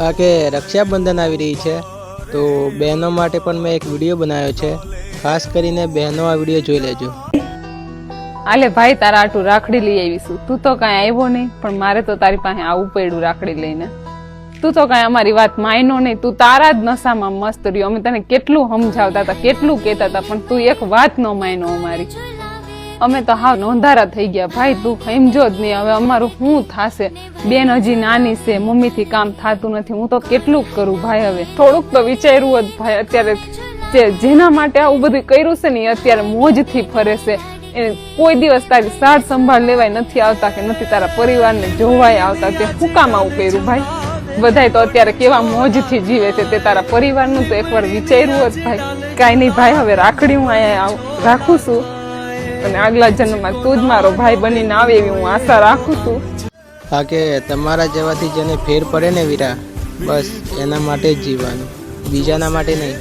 આ કે રક્ષાબંધન આવી રહી છે તો બહેનો માટે પણ મેં એક વિડીયો બનાવ્યો છે. ખાસ કરીને બહેનો આ વિડીયો જોઈ લેજો. આલે ભાઈ તારા આટું રાખડી લઈ આવીશું. તું તો કાંઈ આવ્યો નહીં, પણ મારે તો તારી પાસે આવવું પડ્યું રાખડી લઈને. તું તો કાંઈ અમારી વાત માયનો નહીં. તું તારા જ નશામાં મસ્ત રહ્યો. અમે તને કેટલું સમજાવતા હતા, કેટલું કહેતા હતા, પણ તું એક વાત ન માયનો અમારી. અમે તો હાવ નોંધારા થઈ ગયા ભાઈ. તું સમજો જ નહીં. હવે અમારું શું થશે? બેન હજી નાની છે, મમ્મીથી કામ થતું નથી. હું તો કેટલું કરું ભાઈ. હવે થોડુંક તો વિચાર્યું જ ભાઈ. અત્યારે જેના માટે આવું બધું કર્યું છે ને, અત્યારે મોજથી ફરે છે. કોઈ દિવસ તારી સાર સંભાળ લેવાય નથી આવતા, કે નથી તારા પરિવારને જોવાય આવતા. તે શું કામ આવું કર્યું ભાઈ? બધાય તો અત્યારે કેવા મોજથી જીવે છે. તે તારા પરિવારનું તો એકવાર વિચાર્યું જ ભાઈ. કાંઈ નહીં ભાઈ, હવે રાખડી હું અહીંયા રાખું છું, અને આગલા જન્મમાં તું જ મારો ભાઈ બનીને આવે એવી હું આશા રાખું છું. આ કે તમારા જવાથી જેને ફેર પડે ને વીરા, બસ એના માટે જ જીવવાનું, બીજાના માટે નહીં.